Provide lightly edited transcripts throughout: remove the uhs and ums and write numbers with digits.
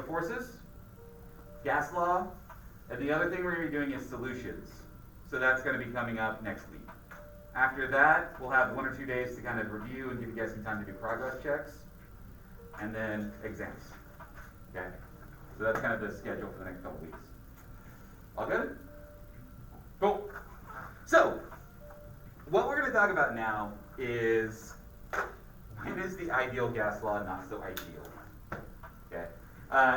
forces, gas law, and the other thing we're going to be doing is solutions. So that's going to be coming up next week. After that, we'll have 1 or 2 days to kind of review and give you guys some time to do progress checks, and then exams. Okay? So that's kind of the schedule for the next couple weeks. All good? Cool. So, what we're going to talk about now is, when is the ideal gas law not so ideal? Okay?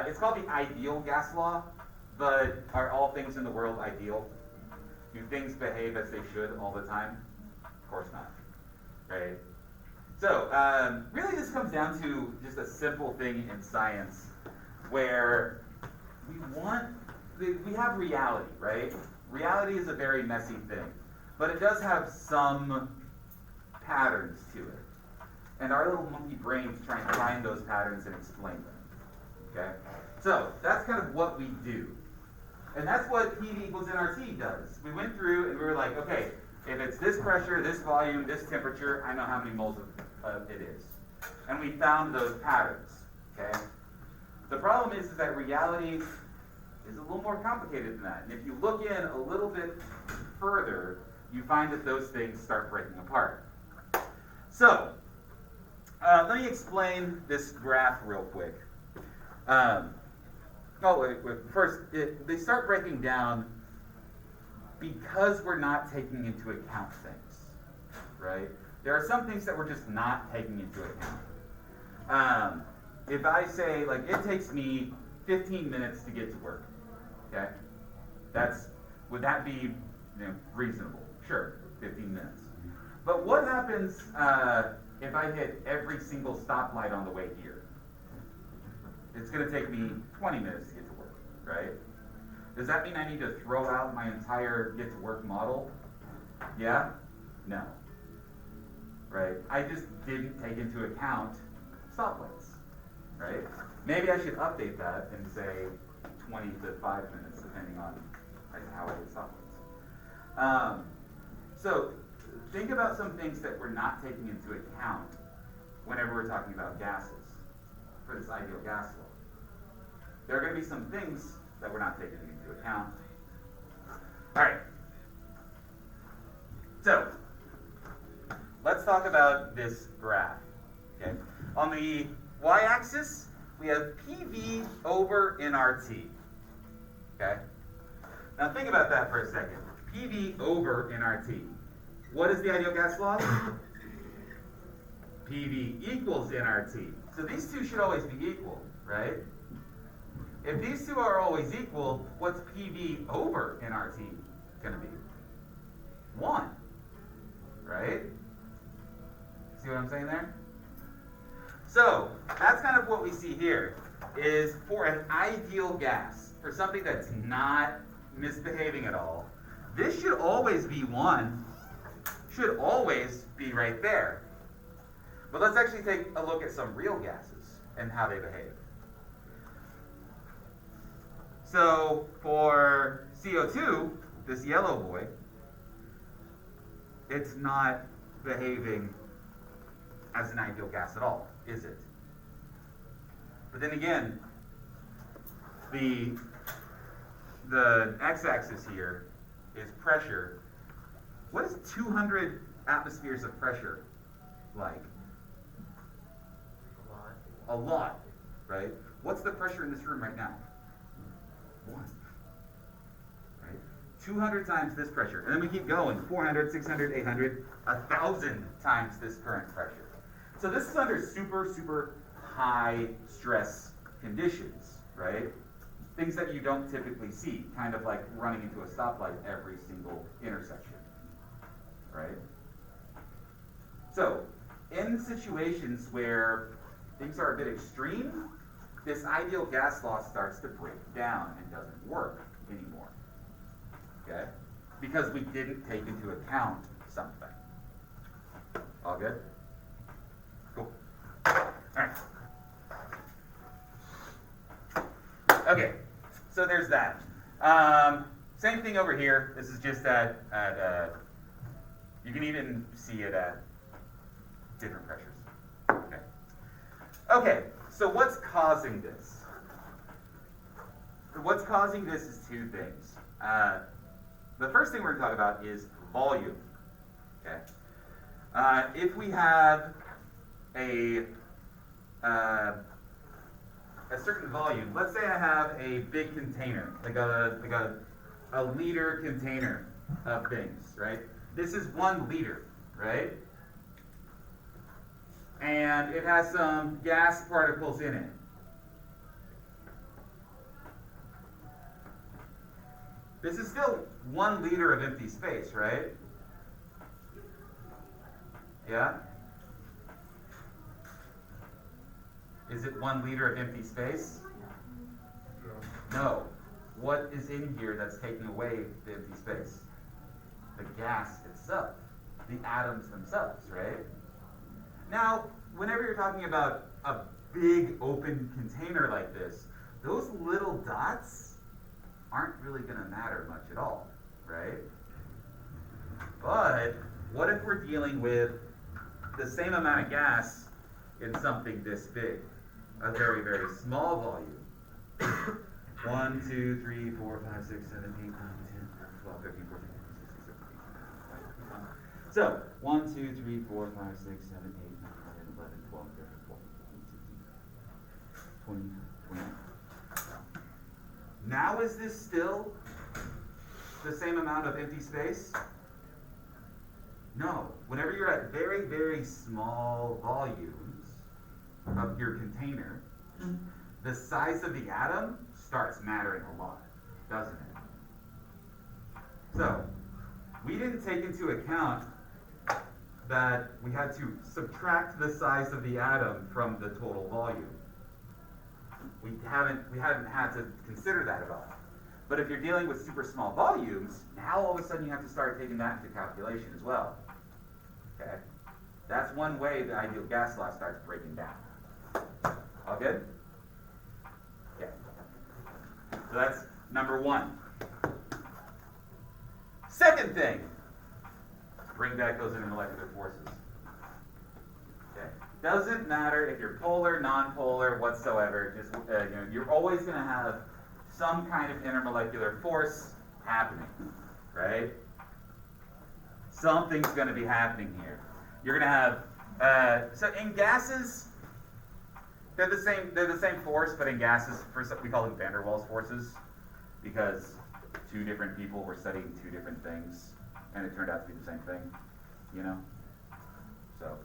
It's called the ideal gas law, but are all things in the world ideal? Do things behave as they should all the time? Of course not. Right? So, really this comes down to just a simple thing in science where we have reality, right? Reality is a very messy thing, but it does have some patterns to it. And our little monkey brains try and find those patterns and explain them. Okay? So, that's kind of what we do. And that's what PV equals nRT does. We went through and we were like, okay, if it's this pressure, this volume, this temperature, I know how many moles of it is. And we found those patterns. Okay? The problem is that reality is a little more complicated than that. And if you look in a little bit further, you find that those things start breaking apart. So, let me explain this graph real quick. First, they start breaking down because we're not taking into account things, right? There are some things that we're just not taking into account. If I say, like, it takes me 15 minutes to get to work, okay? Would that be reasonable? Sure, 15 minutes. But what happens if I hit every single stoplight on the way here? It's going to take me 20 minutes to get to work, right? Does that mean I need to throw out my entire get to work model? Yeah? No. Right? I just didn't take into account stoplights, right? Maybe I should update that and say 20 to 5 minutes, depending on how I hit stoplights. So think about some things that we're not taking into account whenever we're talking about gases for this ideal gas law. There are going to be some things that we're not taking into account. All right. So, let's talk about this graph. Okay. On the y-axis, we have PV over nRT. Okay. Now think about that for a second. PV over nRT. What is the ideal gas law? PV equals nRT. So these two should always be equal, right? If these two are always equal, what's PV over nRT going to be? 1, right? See what I'm saying there? So, that's kind of what we see here, is for an ideal gas, for something that's not misbehaving at all, this should always be 1, should always be right there. But let's actually take a look at some real gases and how they behave. So for CO2, this yellow boy, it's not behaving as an ideal gas at all, is it? But then again, the x-axis here is pressure. What is 200 atmospheres of pressure like? A lot, right? What's the pressure in this room right now? 1. Right? 200 times this pressure. And then we keep going. 400, 600, 800, 1,000 times this current pressure. So this is under super, super high stress conditions, right? Things that you don't typically see, kind of like running into a stoplight every single intersection, right? So, in situations where things are a bit extreme, this ideal gas law starts to break down and doesn't work anymore, okay? Because we didn't take into account something. All good? Cool. All right. Okay, so there's that. Same thing over here. This is just at you can even see it at different pressures. Okay. Okay, so what's causing this? causing this is two things. The first thing we're going to talk about is volume. Okay. If we have a certain volume, let's say I have a big container, like a liter container of things, right? This is 1 liter, right? And it has some gas particles in it. This is still 1 liter of empty space, right? Yeah? Is it 1 liter of empty space? No. What is in here that's taking away the empty space? The gas itself, the atoms themselves, right? Now, whenever you're talking about a big open container like this, those little dots aren't really going to matter much at all, right? But what if we're dealing with the same amount of gas in something this big, a very, very small volume? 1, 2, 3, 4, 5, 6, 7, 8, 9, 10, 12, 13, 14, 15, 16, 17, 18, 19, 20. So, 1, 2, 3, 4, 5, 6, 7, 8, 9, 10, 11, 12, 13, 14, 15, 16, 20, 21. Now is this still the same amount of empty space? No. Whenever you're at very, very small volumes of your container, the size of the atom starts mattering a lot, doesn't it? So, we didn't take into account that we had to subtract the size of the atom from the total volume. We hadn't had to consider that at all. But if you're dealing with super small volumes, now all of a sudden you have to start taking that into calculation as well. Okay? That's one way the ideal gas law starts breaking down. All good? Yeah. So that's number 1. Second thing, bring back those intermolecular forces. Okay. Doesn't matter if you're polar, non-polar, whatsoever. Just you're always going to have some kind of intermolecular force happening, right? Something's going to be happening here. You're going to have so in gases, they're the same force, but in gases, we call them van der Waals forces, because 2 different people were studying 2 different things, and it turned out to be the same thing, you know. So,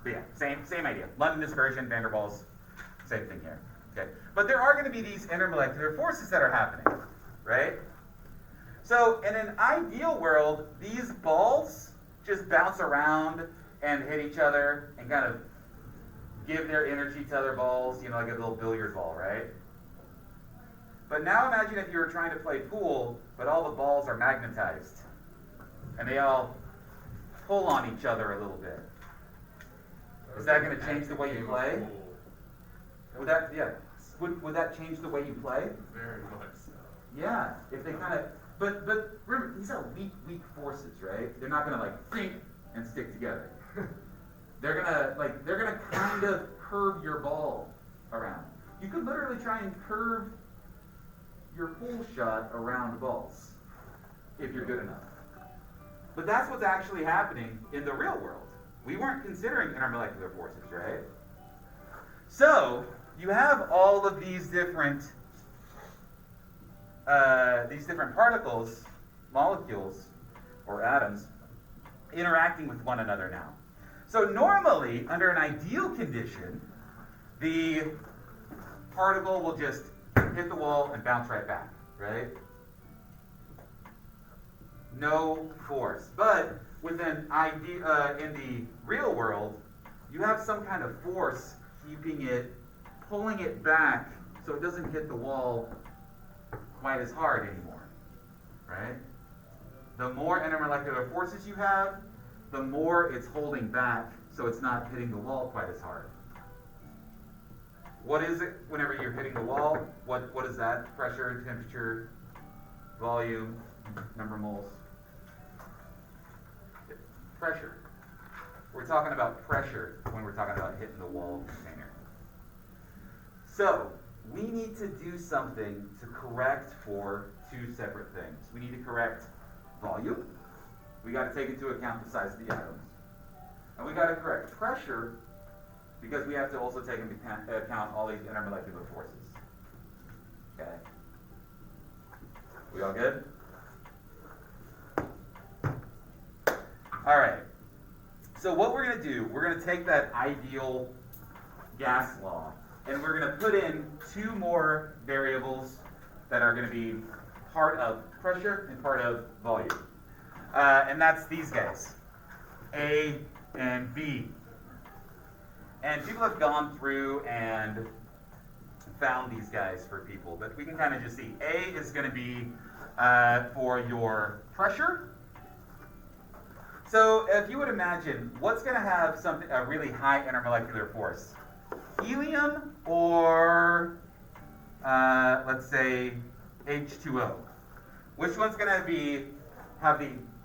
but yeah, same idea. London dispersion, van der Waals, same thing here. Okay, but there are going to be these intermolecular forces that are happening, right? So in an ideal world, these balls just bounce around and hit each other and kind of give their energy to other balls, like a little billiard ball, right? But now imagine if you were trying to play pool, but all the balls are magnetized, and they all pull on each other a little bit. Is that going to change the way you play? Would that change the way you play? Very much so. Yeah, if they kind of, but remember, these are weak forces, right? They're not going to think and stick together. They're gonna kind of curve your ball around. You could literally try and curve your pool shot around balls if you're good enough. But that's what's actually happening in the real world. We weren't considering intermolecular forces, right? So you have all of these different particles, molecules, or atoms interacting with one another now. So normally, under an ideal condition, the particle will just hit the wall and bounce right back, right? No force. But with an idea in the real world, you have some kind of force keeping it, pulling it back so it doesn't hit the wall quite as hard anymore, right? The more intermolecular forces you have, the more it's holding back so it's not hitting the wall quite as hard. What is it whenever you're hitting the wall? What is that? Pressure, temperature, volume, number of moles? Pressure. We're talking about pressure when we're talking about hitting the wall container. So, we need to do something to correct for two separate things. We need to correct volume. We got to take into account the size of the atoms. And we got to correct pressure because we have to also take into account all these intermolecular forces. Okay? We all good? All right. So what we're going to do, we're going to take that ideal gas law, and we're going to put in two more variables that are going to be part of pressure and part of volume. And that's these guys, A and B. And people have gone through and found these guys for people, but we can kind of just see. A is going to be for your pressure. So if you would imagine, what's going to have a really high intermolecular force? Helium or, let's say, H2O? Which one's going to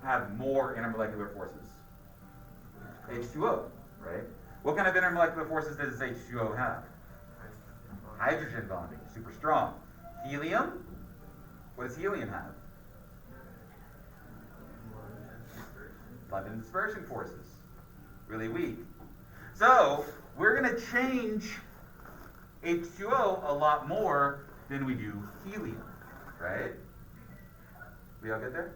have more intermolecular forces? H2O, right? What kind of intermolecular forces does H2O have? Hydrogen bonding, super strong. Helium? What does helium have? London dispersion forces, really weak. So we're going to change H2O a lot more than we do helium, right? We all get there?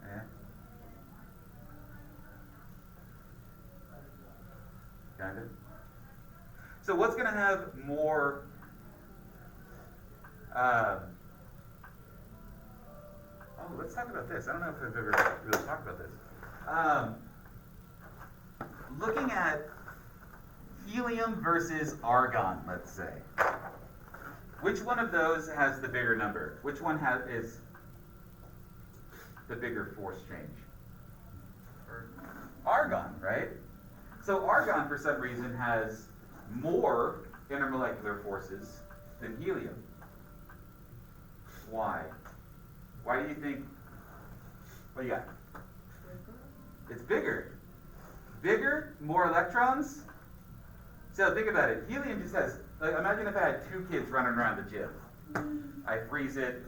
Yeah. Kind of. So what's going to have more? Let's talk about this. I don't know if I've ever really talked about this. Looking at helium versus argon, let's say. Which one of those has the bigger number? Which one is the bigger force change? Argon, right? So argon, for some reason, has more intermolecular forces than helium. Why? Why do you think? What do you got? It's bigger. Bigger, more electrons. So think about it. Helium just has, like, imagine if I had two kids running around the gym. I freeze it.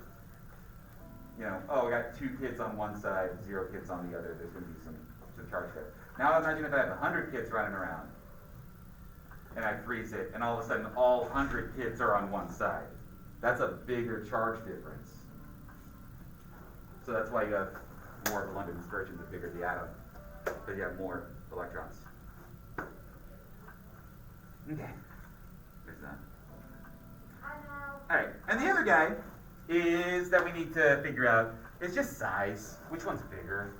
We got 2 kids on one side, 0 kids on the other. There's going to be some charge there. Now imagine if I have 100 kids running around, and I freeze it, and all of a sudden all 100 kids are on one side. That's a bigger charge difference. So that's why you have more of a London dispersion the bigger the atom, because you have more electrons. Okay, there's that. All right, and the other guy is that we need to figure out is just size. Which one's bigger?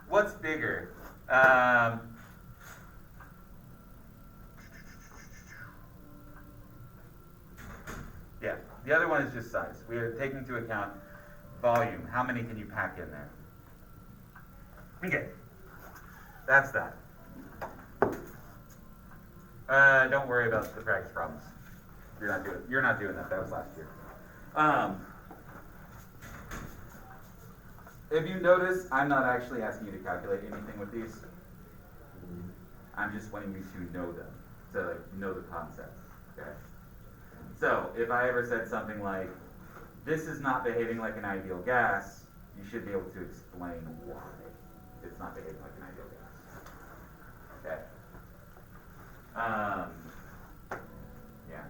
What's bigger? Yeah, the other one is just size. We are taking into account volume. How many can you pack in there? Okay, that's that. Don't worry about the practice problems. You're not doing that. That was last year. If you notice, I'm not actually asking you to calculate anything with these. I'm just wanting you to know them, to know the concepts. Okay. So if I ever said something like, "This is not behaving like an ideal gas," you should be able to explain why it's not behaving like an ideal gas. Okay. Yeah.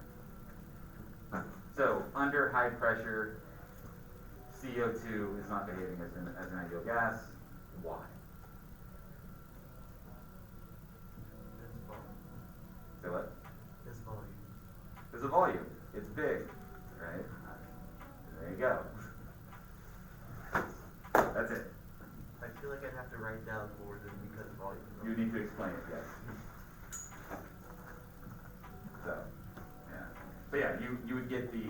So under high pressure, CO2 is not behaving as an ideal gas. Why? So what? It's volume. There's a volume. It's big, right? There you go. That's it. I feel like I'd have to write down more than because volume. You need to explain it, yes. So, yeah. But yeah, you would get the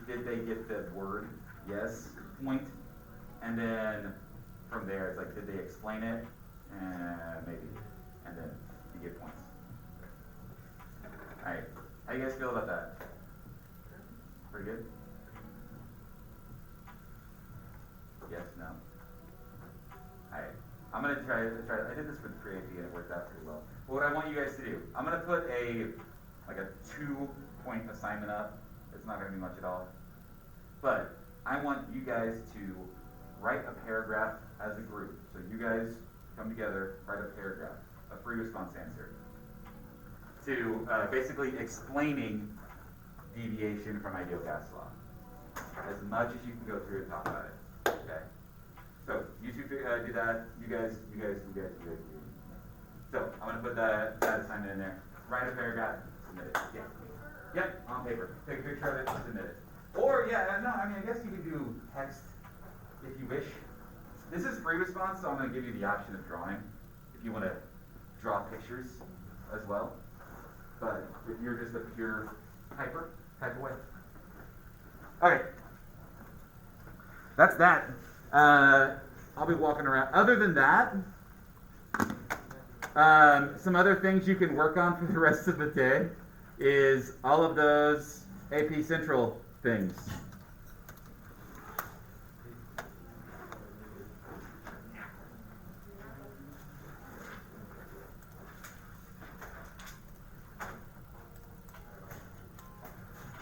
did they get the word yes point, and then from there it's like did they explain it, maybe, and then you get points. All right, how you guys feel about that? Pretty good. Yes, no. All right, I'm gonna try. I did this for the pre-AP and it worked out pretty well. what I want you guys to do, I'm gonna put a 2-point assignment up. It's not gonna be much at all. But I want you guys to write a paragraph as a group. So you guys come together, write a paragraph, a free response answer, to basically explaining deviation from ideal gas law. As much as you can go through and talk about it. Okay? So you two do that. You guys. So I'm gonna put that assignment in there. Write a paragraph, submit it. Yeah. Yep, on paper. Take a picture of it, submit it. Or I guess you can do text if you wish. This is free response, so I'm gonna give you the option of drawing if you want to draw pictures as well. But if you're just a pure typer, type away. Okay. That's that. I'll be walking around. Other than that, some other things you can work on for the rest of the day is all of those AP Central things.